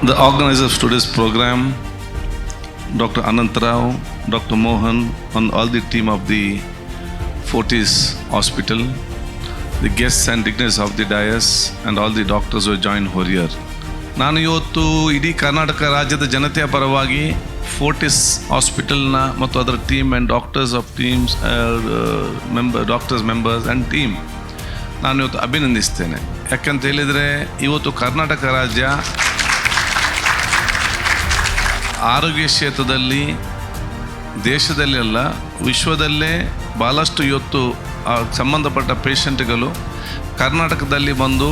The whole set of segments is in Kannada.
The organizers of today's program, Dr. Anant Rao, Dr. Mohan, and all the team of the Fortis Hospital, the guests and dignitaries of the dais, and all the doctors who joined here. ನಾನು ಇವತ್ತು ಇಡೀ ಕರ್ನಾಟಕ ರಾಜ್ಯದ ಜನತೆಯ ಪರವಾಗಿ ಫೋರ್ಟಿಸ್ ಹಾಸ್ಪಿಟಲ್ನ ಮತ್ತು ಅದರ team and doctors of teams members and team ನಾನು ಇವತ್ತು ಅಭಿನಂದಿಸ್ತೇನೆ. ಯಾಕಂತ ಹೇಳಿದರೆ ಇವತ್ತು ಕರ್ನಾಟಕ ರಾಜ್ಯ ಆರೋಗ್ಯ ಕ್ಷೇತ್ರದಲ್ಲಿ ದೇಶದಲ್ಲಿ ಅಲ್ಲ ವಿಶ್ವದಲ್ಲೇ ಭಾಳಷ್ಟು ಇವತ್ತು ಸಂಬಂಧಪಟ್ಟ ಪೇಷಂಟ್ಗಳು ಕರ್ನಾಟಕದಲ್ಲಿ ಬಂದು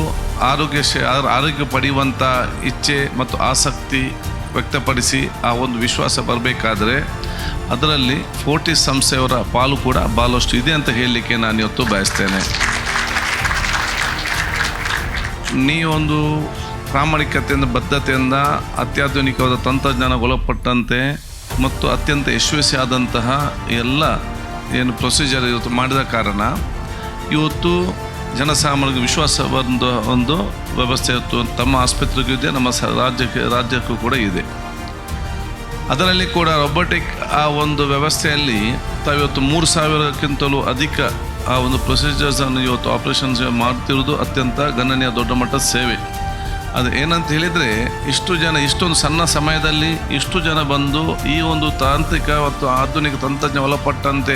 ಆರೋಗ್ಯ ಪಡೆಯುವಂಥ ಇಚ್ಛೆ ಮತ್ತು ಆಸಕ್ತಿ ವ್ಯಕ್ತಪಡಿಸಿ ಆ ಒಂದು ವಿಶ್ವಾಸ ಬರಬೇಕಾದ್ರೆ ಅದರಲ್ಲಿ ಫೋರ್ಟಿಸ್ ಸಂಸ್ಥೆಯವರ ಪಾಲು ಕೂಡ ಭಾಳಷ್ಟು ಇದೆ ಅಂತ ಹೇಳಲಿಕ್ಕೆ ನಾನು ಇವತ್ತು ಬಯಸ್ತೇನೆ. ನೀವೊಂದು ಪ್ರಾಮಾಣಿಕತೆಯಿಂದ ಬದ್ಧತೆಯಿಂದ ಅತ್ಯಾಧುನಿಕವಾದ ತಂತ್ರಜ್ಞಾನಗೊಳಪಟ್ಟಂತೆ ಮತ್ತು ಅತ್ಯಂತ ಯಶಸ್ವಿಯಾದಂತಹ ಎಲ್ಲ ಏನು ಪ್ರೊಸೀಜರ್ ಇವತ್ತು ಮಾಡಿದ ಕಾರಣ ಇವತ್ತು ಜನಸಾಮಾನ್ಯರಿಗೆ ವಿಶ್ವಾಸ ಒಂದು ವ್ಯವಸ್ಥೆ ಇವತ್ತು ತಮ್ಮ ಆಸ್ಪತ್ರೆಗೂ ಇದೆ, ನಮ್ಮ ರಾಜ್ಯಕ್ಕೂ ಕೂಡ ಇದೆ. ಅದರಲ್ಲಿ ಕೂಡ ರೊಬೋಟಿಕ್ ಆ ಒಂದು ವ್ಯವಸ್ಥೆಯಲ್ಲಿ ತಾವಿವತ್ತು 3,000ಕ್ಕಿಂತಲೂ ಅಧಿಕ ಆ ಒಂದು ಪ್ರೊಸೀಜರ್ಸನ್ನು ಇವತ್ತು ಆಪರೇಷನ್ಸ್ ಮಾಡ್ತಿರೋದು ಅತ್ಯಂತ ಗಣನೀಯ ದೊಡ್ಡ ಮಟ್ಟದ ಸೇವೆ. ಅದು ಏನಂತ ಹೇಳಿದರೆ ಇಷ್ಟೊಂದು ಸಣ್ಣ ಸಮಯದಲ್ಲಿ ಇಷ್ಟು ಜನ ಬಂದು ಈ ಒಂದು ತಾಂತ್ರಿಕ ಮತ್ತು ಆಧುನಿಕ ತಂತ್ರಜ್ಞಾನ ಒಳಪಟ್ಟಂತೆ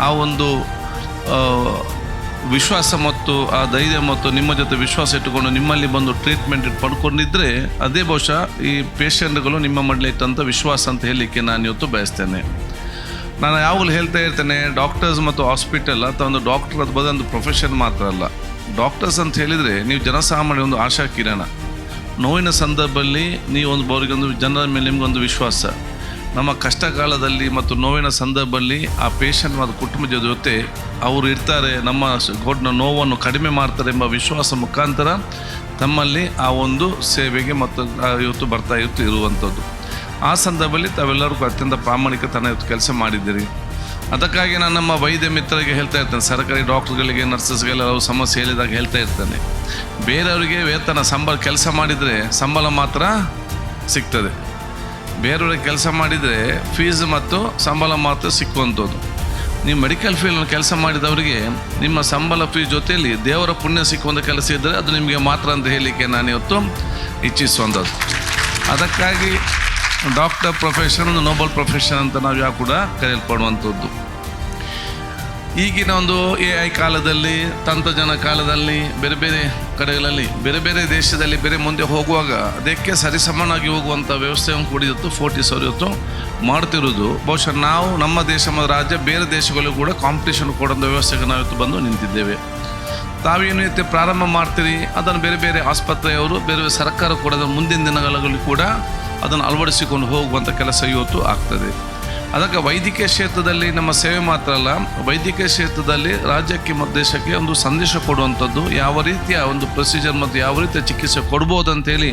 ಆ ಒಂದು ವಿಶ್ವಾಸ ಮತ್ತು ಆ ಧೈರ್ಯ ಮತ್ತು ನಿಮ್ಮ ಜೊತೆ ವಿಶ್ವಾಸ ಇಟ್ಟುಕೊಂಡು ನಿಮ್ಮಲ್ಲಿ ಬಂದು ಟ್ರೀಟ್ಮೆಂಟ್ ಪಡ್ಕೊಂಡಿದ್ದರೆ ಅದೇ ಬಹುಶಃ ಈ ಪೇಷಂಟ್ಗಳು ನಿಮ್ಮ ಮಾಡಲಿ ಇಟ್ಟಂಥ ವಿಶ್ವಾಸ ಅಂತ ಹೇಳಲಿಕ್ಕೆ ನಾನು ಇವತ್ತು ಬಯಸ್ತೇನೆ. ನಾನು ಯಾವಾಗಲೂ ಹೇಳ್ತಾ ಇರ್ತೇನೆ, ಡಾಕ್ಟರ್ಸ್ ಮತ್ತು ಹಾಸ್ಪಿಟಲ್ ಅಥವಾ ಒಂದು ಡಾಕ್ಟರ್ ಅದು ಬದೊಂದು ಪ್ರೊಫೆಷನ್ ಮಾತ್ರ ಅಲ್ಲ. ಡಾಕ್ಟರ್ಸ್ ಅಂತ ಹೇಳಿದರೆ ನೀವು ಜನಸಾಮಾನ್ಯ ಒಂದು ಆಶಾ ಕಿರಣ. ನೋವಿನ ಸಂದರ್ಭದಲ್ಲಿ ಅವರಿಗೊಂದು ಜನರ ಮೇಲೆ ನಿಮಗೊಂದು ವಿಶ್ವಾಸ. ನಮ್ಮ ಕಷ್ಟ ಕಾಲದಲ್ಲಿ ಮತ್ತು ನೋವಿನ ಸಂದರ್ಭದಲ್ಲಿ ಆ ಪೇಷಂಟ್ ಮತ್ತು ಕುಟುಂಬದ ಜೊತೆ ಅವರು ಇರ್ತಾರೆ, ನಮ್ಮ ನೋವನ್ನು ಕಡಿಮೆ ಮಾಡ್ತಾರೆ ಎಂಬ ವಿಶ್ವಾಸ ಮುಖಾಂತರ ತಮ್ಮಲ್ಲಿ ಆ ಒಂದು ಸೇವೆಗೆ ಮತ್ತು ಇವತ್ತು ಬರ್ತಾ ಇರುವಂಥದ್ದು. ಆ ಸಂದರ್ಭದಲ್ಲಿ ತಾವೆಲ್ಲರಿಗೂ ಅತ್ಯಂತ ಪ್ರಾಮಾಣಿಕತನ ಇವತ್ತು ಕೆಲಸ ಮಾಡಿದ್ದೀರಿ. ಅದಕ್ಕಾಗಿ ನಾನು ನಮ್ಮ ವೈದ್ಯ ಮಿತ್ರರಿಗೆ ಹೇಳ್ತಾ ಇರ್ತೇನೆ, ಸರ್ಕಾರಿ ಡಾಕ್ಟರ್ಗಳಿಗೆ ನರ್ಸಸ್ಗೆಲ್ಲ ಸಮಸ್ಯೆ ಹೇಳಿದಾಗ ಹೇಳ್ತಾ ಇರ್ತೇನೆ, ಬೇರೆಯವರಿಗೆ ಕೆಲಸ ಮಾಡಿದರೆ ಸಂಬಳ ಮಾತ್ರ ಸಿಗ್ತದೆ, ಬೇರೆಯವ್ರಿಗೆ ಕೆಲಸ ಮಾಡಿದರೆ ಫೀಸ್ ಮತ್ತು ಸಂಬಳ ಮಾತ್ರ ಸಿಕ್ಕುವಂಥದ್ದು. ನೀವು ಮೆಡಿಕಲ್ ಫೀಲ್ಡ್ನಲ್ಲಿ ಕೆಲಸ ಮಾಡಿದವರಿಗೆ ನಿಮ್ಮ ಸಂಬಳ ಫೀಸ್ ಜೊತೆಯಲ್ಲಿ ದೇವರ ಪುಣ್ಯ ಸಿಕ್ಕುವಂಥ ಕೆಲಸ ಇದ್ದರೆ ಅದು ನಿಮಗೆ ಮಾತ್ರ ಅಂತ ಹೇಳಲಿಕ್ಕೆ ನಾನು ಇವತ್ತು ಇಚ್ಛಿಸುವಂಥದ್ದು. ಅದಕ್ಕಾಗಿ ಡಾಕ್ಟರ್ ಪ್ರೊಫೆಷನ್ ಒಂದು ನೋಬಲ್ ಪ್ರೊಫೆಷನ್ ಅಂತ ನಾವು ಯಾವ ಕೂಡ ಕರೆಯಲ್ಪಡುವಂಥದ್ದು. ಈಗಿನ ಒಂದು AI ಕಾಲದಲ್ಲಿ, ತಂತ್ರಜ್ಞಾನ ಕಾಲದಲ್ಲಿ, ಬೇರೆ ಬೇರೆ ಕಡೆಗಳಲ್ಲಿ, ಬೇರೆ ಬೇರೆ ದೇಶದಲ್ಲಿ ಬೇರೆ ಮುಂದೆ ಹೋಗುವಾಗ ಅದಕ್ಕೆ ಸರಿಸಮಾನಾಗಿ ಹೋಗುವಂಥ ವ್ಯವಸ್ಥೆಯನ್ನು ಕೂಡ ಇವತ್ತು ಫೋರ್ಟಿಸ್ ಅವರು ಇವತ್ತು ಮಾಡ್ತಿರೋದು. ಬಹುಶಃ ನಾವು ನಮ್ಮ ದೇಶ ಮತ್ತು ರಾಜ್ಯ ಬೇರೆ ದೇಶಗಳಿಗೂ ಕೂಡ ಕಾಂಪಿಟೇಷನ್ ಕೊಡುವಂಥ ವ್ಯವಸ್ಥೆಗೆ ನಾವು ಇವತ್ತು ಬಂದು ನಿಂತಿದ್ದೇವೆ. ತಾವೇನು ರೀತಿ ಪ್ರಾರಂಭ ಮಾಡ್ತೀರಿ ಅದನ್ನು ಬೇರೆ ಬೇರೆ ಆಸ್ಪತ್ರೆಯವರು ಬೇರೆ ಬೇರೆ ಸರ್ಕಾರ ಕೂಡ ಮುಂದಿನ ದಿನಗಳಲ್ಲಿ ಕೂಡ ಅದನ್ನು ಅಳವಡಿಸಿಕೊಂಡು ಹೋಗುವಂಥ ಕೆಲಸ ಇವತ್ತು ಆಗ್ತದೆ. ಅದಕ್ಕೆ ವೈದ್ಯಕೀಯ ಕ್ಷೇತ್ರದಲ್ಲಿ ನಮ್ಮ ಸೇವೆ ಮಾತ್ರ ಅಲ್ಲ, ವೈದ್ಯಕೀಯ ಕ್ಷೇತ್ರದಲ್ಲಿ ರಾಜ್ಯಕ್ಕೆ ಮತ್ತು ದೇಶಕ್ಕೆ ಒಂದು ಸಂದೇಶ ಕೊಡುವಂಥದ್ದು, ಯಾವ ರೀತಿಯ ಒಂದು ಪ್ರೊಸೀಜರ್ ಮತ್ತು ಯಾವ ರೀತಿಯ ಚಿಕಿತ್ಸೆ ಕೊಡ್ಬೋದು ಅಂತೇಳಿ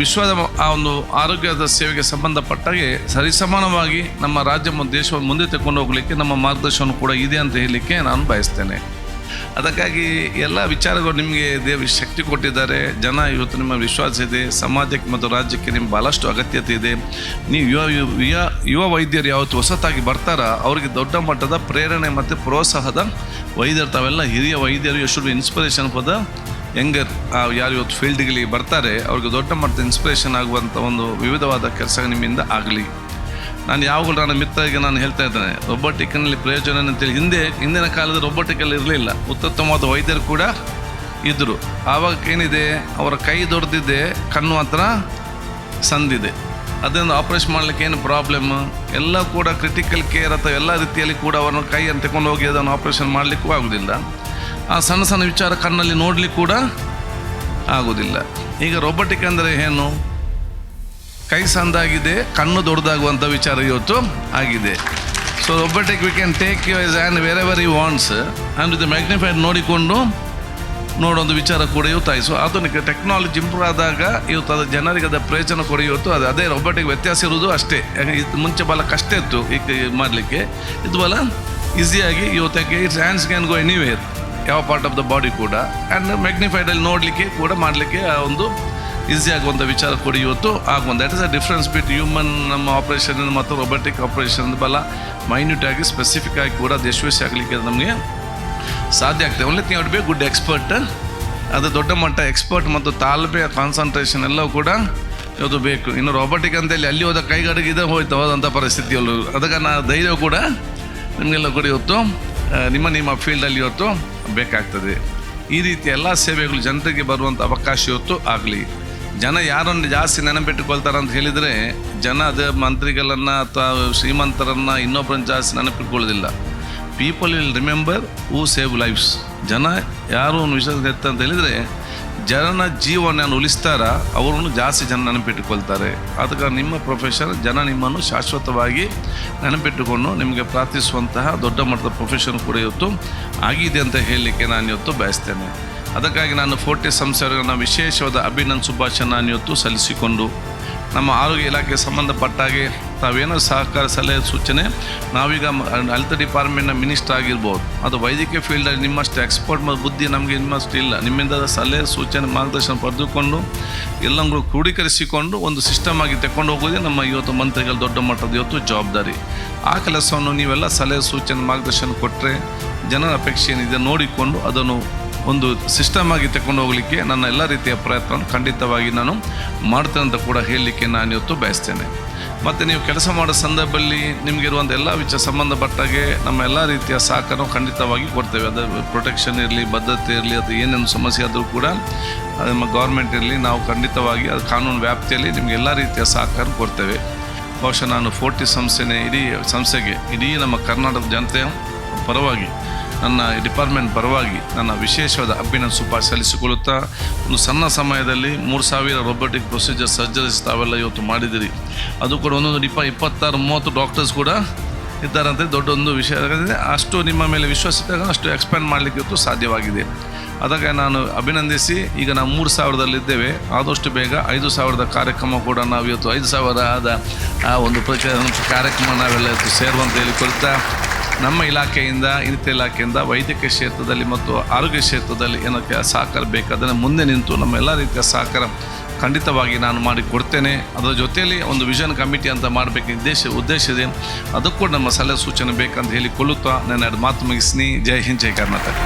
ವಿಶ್ವದ ಆ ಒಂದು ಆರೋಗ್ಯದ ಸೇವೆಗೆ ಸಂಬಂಧಪಟ್ಟಾಗೆ ಸರಿಸಮಾನವಾಗಿ ನಮ್ಮ ರಾಜ್ಯ ಮತ್ತು ದೇಶವನ್ನು ಮುಂದೆ ತೆಗೆದುಕೊಂಡು ಹೋಗಲಿಕ್ಕೆ ನಮ್ಮ ಮಾರ್ಗದರ್ಶನ ಕೂಡ ಇದೆ ಅಂತ ಹೇಳಲಿಕ್ಕೆ ನಾನು ಬಯಸ್ತೇನೆ. ಅದಕ್ಕಾಗಿ ಎಲ್ಲ ವಿಚಾರಗಳು ನಿಮಗೆ ದೇವರು ಶಕ್ತಿ ಕೊಟ್ಟಿದ್ದಾರೆ. ಜನ ಇವತ್ತು ನಿಮ್ಮ ವಿಶ್ವಾಸ ಇದೆ, ಸಮಾಜಕ್ಕೆ ಮತ್ತು ರಾಜ್ಯಕ್ಕೆ ನಿಮ್ಮ ಭಾಳಷ್ಟು ಅಗತ್ಯತೆ ಇದೆ. ನೀವು ಯುವ ವೈದ್ಯರು ಯಾವತ್ತು ಹೊಸತಾಗಿ ಬರ್ತಾರ ಅವರಿಗೆ ದೊಡ್ಡ ಮಟ್ಟದ ಪ್ರೇರಣೆ ಮತ್ತು ಪ್ರೋತ್ಸಾಹದ ವೈದ್ಯರು, ತಾವೆಲ್ಲ ಹಿರಿಯ ವೈದ್ಯರು ಎಷ್ಟು ಇನ್ಸ್ಪಿರೇಷನ್ ಫಾರ್ ದ ಯಂಗರ್ ಯಾರು ಇವತ್ತು ಫೀಲ್ಡ್ಗೆ ಬರ್ತಾರೆ ಅವ್ರಿಗೆ ದೊಡ್ಡ ಮಟ್ಟದ ಇನ್ಸ್ಪಿರೇಷನ್ ಆಗುವಂಥ ಒಂದು ವಿವಿಧವಾದ ಕೆಲಸ ನಿಮ್ಮಿಂದ ಆಗಲಿ. ನಾನು ಯಾವಾಗಲೂ ನನ್ನ ಮಿತ್ರರಿಗೆ ನಾನು ಹೇಳ್ತಾ ಇದ್ದೇನೆ, ರೊಬೋಟಿಕ್ನಲ್ಲಿ ಪ್ರಯೋಜನ ಅಂತೇಳಿ ಹಿಂದಿನ ಕಾಲದಲ್ಲಿ ರೊಬೋಟಿಕಲ್ಲಿ ಇರಲಿಲ್ಲ, ಉತ್ತಮವಾದ ವೈದ್ಯರು ಕೂಡ ಇದ್ದರು. ಆವಾಗ ಏನಿದೆ, ಅವರ ಕೈ ದೊಡ್ಡದಿದೆ, ಕಣ್ಣು ಹತ್ರ ಸಂದಿದೆ, ಅದನ್ನು ಆಪ್ರೇಷನ್ ಮಾಡಲಿಕ್ಕೆ ಏನು ಪ್ರಾಬ್ಲಮ್ ಎಲ್ಲ ಕೂಡ ಕ್ರಿಟಿಕಲ್ ಕೇರ್ ಅಥವಾ ಎಲ್ಲ ರೀತಿಯಲ್ಲಿ ಕೂಡ ಅವರನ್ನು ಕೈಯನ್ನು ತಗೊಂಡು ಹೋಗಿ ಅದನ್ನು ಆಪ್ರೇಷನ್ ಮಾಡಲಿಕ್ಕೂ ಆಗೋದಿಲ್ಲ. ಆ ಸಣ್ಣ ಸಣ್ಣ ವಿಚಾರ ಕಣ್ಣಲ್ಲಿ ನೋಡಲಿಕ್ಕೆ ಕೂಡ ಆಗೋದಿಲ್ಲ. ಈಗ ರೊಬೋಟಿಕ್ ಅಂದರೆ ಏನು, ಕೈ ಸಂದಾಗಿದೆ, ಕಣ್ಣು ದೊಡ್ಡದಾಗುವಂಥ ವಿಚಾರ ಇವತ್ತು ಆಗಿದೆ. So robotic we can take your hand wherever you wants and with magnified ನೋಡೋದು ವಿಚಾರ ಕೂಡ ಇವತ್ತು ಆಯಿತು. ಆಧುನಿಕ ಟೆಕ್ನಾಲಜಿ ಇಂಪ್ರೂವ್ ಆದಾಗ ಇವತ್ತು ಅದು ಜನರಿಗೆ ಅದರ ಪ್ರಯೋಜನ ಕೂಡ ಇವತ್ತು ಅದೇ ರೊಬೋಟಿಕ್ ವ್ಯತ್ಯಾಸ ಇರೋದು ಅಷ್ಟೇ. ಇದು ಮುಂಚೆ ಭಾಳ ಕಷ್ಟ ಇತ್ತು ಈಗ ಮಾಡಲಿಕ್ಕೆ, ಇದು ಭಾಳ ಈಸಿಯಾಗಿ ಇವತ್ತಿಗೆ it's hands can go anywhere, ಯಾವ ಪಾರ್ಟ್ ಆಫ್ ದ ಬಾಡಿ ಕೂಡ, ಆ್ಯಂಡ್ ಮ್ಯಾಗ್ನಿಫೈಡಲ್ಲಿ ನೋಡಲಿಕ್ಕೆ ಕೂಡ ಮಾಡಲಿಕ್ಕೆ ಒಂದು ಈಸಿ ಆಗುವಂಥ ವಿಚಾರ ಕೊಡಿ ಇವತ್ತು ಆಗುವಂಥ. That is a difference bit human ನಮ್ಮ ಆಪ್ರೇಷನ್ ಮತ್ತು ರೊಬೋಟಿಕ್ ಆಪ್ರೇಷನ್ ಬಲ ಮೈನ್ಯೂಟ್ ಆಗಿ ಸ್ಪೆಸಿಫಿಕ್ ಆಗಿ ಕೂಡ ಯಶಸ್ವಿ ಆಗಲಿಕ್ಕೆ ನಮಗೆ ಸಾಧ್ಯ ಆಗ್ತದೆ. ಒಳ್ಳೆ ನೀವು ಬೇಕು ಗುಡ್ ಎಕ್ಸ್ಪರ್ಟ್, ಅದು ದೊಡ್ಡ ಮಟ್ಟ ಎಕ್ಸ್ಪರ್ಟ್ ಮತ್ತು ತಾಳ್ಮೆ ಕಾನ್ಸಂಟ್ರೇಷನ್ ಎಲ್ಲವೂ ಕೂಡ ಇವತ್ತು ಬೇಕು. ಇನ್ನು ರೋಬೋಟಿಕ್ ಅಂತೇಳಿ ಅಲ್ಲಿ ಹೋದ ಕೈಗಾಡಿಗೆ ಹೋಯ್ತು ಹೋದಂಥ ಪರಿಸ್ಥಿತಿಯಲ್ಲೂ ಅದಕ್ಕೆ ನಾ ಧೈರ್ಯ ಕೂಡ ನಿಮಗೆಲ್ಲ ಕೂಡ ಇವತ್ತು ನಿಮ್ಮ ಫೀಲ್ಡಲ್ಲಿ ಇವತ್ತು ಬೇಕಾಗ್ತದೆ. ಈ ರೀತಿ ಎಲ್ಲ ಸೇವೆಗಳು ಜನರಿಗೆ ಬರುವಂಥ ಅವಕಾಶ ಇವತ್ತು ಆಗಲಿ. ಜನ ಯಾರನ್ನು ಜಾಸ್ತಿ ನೆನಪಿಟ್ಟುಕೊಳ್ತಾರೆ ಅಂತ ಹೇಳಿದರೆ ಜನ ಅದೇ ಮಂತ್ರಿಗಳನ್ನು ಅಥವಾ ಶ್ರೀಮಂತರನ್ನು ಇನ್ನೊಬ್ಬರನ್ನು ಜಾಸ್ತಿ ನೆನಪಿಟ್ಕೊಳ್ಳೋದಿಲ್ಲ. People will remember who save lives. ಜನ ಯಾರು ಒಂದು ವಿಷಯ ಅಂತ ಹೇಳಿದರೆ ಜನನ ಜೀವನ ಉಳಿಸ್ತಾರ ಅವರನ್ನು ಜಾಸ್ತಿ ಜನ ನೆನಪಿಟ್ಟುಕೊಳ್ತಾರೆ. ಅದಕ್ಕೆ ನಿಮ್ಮ ಪ್ರೊಫೆಷನ್ ಜನ ನಿಮ್ಮನ್ನು ಶಾಶ್ವತವಾಗಿ ನೆನಪಿಟ್ಟುಕೊಂಡು ನಿಮಗೆ ಪ್ರಾರ್ಥಿಸುವಂತಹ ದೊಡ್ಡ ಮಟ್ಟದ ಪ್ರೊಫೆಷನ್ ಕೂಡ ಇವತ್ತು ಆಗಿದೆ ಅಂತ ಹೇಳಲಿಕ್ಕೆ ನಾನು ಇವತ್ತು ಬಯಸ್ತೇನೆ. ಅದಕ್ಕಾಗಿ ನಾನು ಫೋರ್ಟಿಸ್ ಸಂಸ್ಥೆಯವರಿಗೆ ವಿಶೇಷವಾದ ಅಭಿನಂದನೆ ಶುಭಾಶಯ ನಾನು ಇವತ್ತು ಸಲ್ಲಿಸಿಕೊಂಡು ನಮ್ಮ ಆರೋಗ್ಯ ಇಲಾಖೆಗೆ ಸಂಬಂಧಪಟ್ಟ ಹಾಗೆ ತಾವೇನೋ ಸಹಕಾರ ಸಲಹೆ ಸೂಚನೆ ನಾವೀಗ ಹೆಲ್ತ್ ಡಿಪಾರ್ಟ್ಮೆಂಟ್ನ ಮಿನಿಸ್ಟರ್ ಆಗಿರ್ಬೋದು, ಅದು ವೈದ್ಯಕೀಯ ಫೀಲ್ಡಲ್ಲಿ ನಿಮ್ಮಷ್ಟು ಎಕ್ಸ್ಪರ್ಟ್ ಮತ್ತು ಬುದ್ಧಿ ನಮಗೆ ನಿಮ್ಮಷ್ಟು ಇಲ್ಲ. ನಿಮ್ಮಿಂದ ಸಲಹೆ ಸೂಚನೆ ಮಾರ್ಗದರ್ಶನ ಪಡೆದುಕೊಂಡು ಎಲ್ಲರೂ ಕ್ರೋಢೀಕರಿಸಿಕೊಂಡು ಒಂದು ಸಿಸ್ಟಮ್ ಆಗಿ ತಗೊಂಡು ಹೋಗೋದೇ ನಮ್ಮ ಇವತ್ತು ಮಂತ್ರಿಗಳ ದೊಡ್ಡ ಮಟ್ಟದ ಇವತ್ತು ಜವಾಬ್ದಾರಿ. ಆ ಕೆಲಸವನ್ನು ನೀವೆಲ್ಲ ಸಲಹೆ ಸೂಚನೆ ಮಾರ್ಗದರ್ಶನ ಕೊಟ್ಟರೆ ಜನರ ಅಪೇಕ್ಷೆ ಏನಿದೆ ನೋಡಿಕೊಂಡು ಅದನ್ನು ಒಂದು ಸಿಸ್ಟಮ್ ಆಗಿ ತಗೊಂಡು ಹೋಗಲಿಕ್ಕೆ ನನ್ನ ಎಲ್ಲ ರೀತಿಯ ಪ್ರಯತ್ನ ಖಂಡಿತವಾಗಿ ನಾನು ಮಾಡ್ತೇನೆ ಅಂತ ಕೂಡ ಹೇಳಲಿಕ್ಕೆ ನಾನು ಇವತ್ತು ಬಯಸ್ತೇನೆ. ಮತ್ತು ನೀವು ಕೆಲಸ ಮಾಡೋ ಸಂದರ್ಭದಲ್ಲಿ ನಿಮಗಿರುವಂಥ ಎಲ್ಲ ವಿಚಾರ ಸಂಬಂಧಪಟ್ಟಾಗೆ ನಮ್ಮ ಎಲ್ಲ ರೀತಿಯ ಸಹಕಾರ ಖಂಡಿತವಾಗಿ ಕೊಡ್ತೇವೆ. ಅದು ಪ್ರೊಟೆಕ್ಷನ್ ಇರಲಿ, ಭದ್ರತೆ ಇರಲಿ, ಅದು ಏನೇನು ಸಮಸ್ಯೆ ಆದರೂ ಕೂಡ ನಮ್ಮ ಗೌರ್ಮೆಂಟ್ ಇರಲಿ, ನಾವು ಖಂಡಿತವಾಗಿ ಅದು ಕಾನೂನು ವ್ಯಾಪ್ತಿಯಲ್ಲಿ ನಿಮಗೆ ಎಲ್ಲ ರೀತಿಯ ಸಹಕಾರ ಕೊಡ್ತೇವೆ. ಬಹುಶಃ ನಾನು ಫೋರ್ಟಿಸ್ ಸಂಸ್ಥೆಗೆ ಇಡೀ ನಮ್ಮ ಕರ್ನಾಟಕದ ಜನತೆಯ ಪರವಾಗಿ ನನ್ನ ಡಿಪಾರ್ಟ್ಮೆಂಟ್ ಪರವಾಗಿ ನನ್ನ ವಿಶೇಷವಾದ ಅಭಿನಂದನೆ ಶುಭಾಶಯ ಸಲ್ಲಿಸಿಕೊಳ್ಳುತ್ತಾ, ಒಂದು ಸಣ್ಣ ಸಮಯದಲ್ಲಿ 3000 ರೊಬೋಟಿಕ್ ಪ್ರೊಸೀಜರ್ ಸರ್ಜರೀಸ್ ತಾವೆಲ್ಲ ಇವತ್ತು ಮಾಡಿದಿರಿ. ಅದು ಕೂಡ ಒಂದೊಂದು 26-30 ಡಾಕ್ಟರ್ಸ್ ಕೂಡ ಇದ್ದಾರಂತೆ. ದೊಡ್ಡ ಒಂದು ವಿಷಯ ಅಷ್ಟು ನಿಮ್ಮ ಮೇಲೆ ವಿಶ್ವಾಸ ಇದ್ದಾಗ ಅಷ್ಟು ಎಕ್ಸ್ಪ್ಯಾಂಡ್ ಮಾಡಲಿಕ್ಕೆ ಇವತ್ತು ಸಾಧ್ಯವಾಗಿದೆ. ಅದಕ್ಕೆ ನಾನು ಅಭಿನಂದಿಸಿ ಈಗ ನಾವು 3000ದಲ್ಲಿದ್ದೇವೆ. ಆದಷ್ಟು ಬೇಗ 5000ದ ಕಾರ್ಯಕ್ರಮ ಕೂಡ ನಾವು ಇವತ್ತು 5000 ಆದ ಆ ಒಂದು ಕಾರ್ಯಕ್ರಮ ನಾವೆಲ್ಲ ಇವತ್ತು ಸೇರುವಂತ ಹೇಳಿಕೊಳ್ತಾ ನಮ್ಮ ಇಲಾಖೆಯಿಂದ ಇನ್ನಿತರ ಇಲಾಖೆಯಿಂದ ವೈದ್ಯಕೀಯ ಕ್ಷೇತ್ರದಲ್ಲಿ ಮತ್ತು ಆರೋಗ್ಯ ಕ್ಷೇತ್ರದಲ್ಲಿ ಏನಕ್ಕೆ ಸಹಕಾರ ಬೇಕಾದನ್ನು ಮುಂದೆ ನಿಂತು ನಮ್ಮ ಎಲ್ಲ ರೀತಿಯ ಸಹಕಾರ ಖಂಡಿತವಾಗಿ ನಾನು ಮಾಡಿಕೊಡ್ತೇನೆ. ಅದರ ಜೊತೆಯಲ್ಲಿ ಒಂದು ವಿಷನ್ ಕಮಿಟಿ ಅಂತ ಮಾಡಬೇಕು ಉದ್ದೇಶ ಇದೆ. ಅದಕ್ಕೂ ನಮ್ಮ ಸಲಹೆ ಸೂಚನೆ ಬೇಕಂತ ಹೇಳಿಕೊಳ್ಳುತ್ತಾ ನನ್ನ ಮಾತು ಮುಗಿಸ್ನಿ. ಜೈ ಹಿಂದ್, ಜೈ ಕರ್ನಾಟಕ.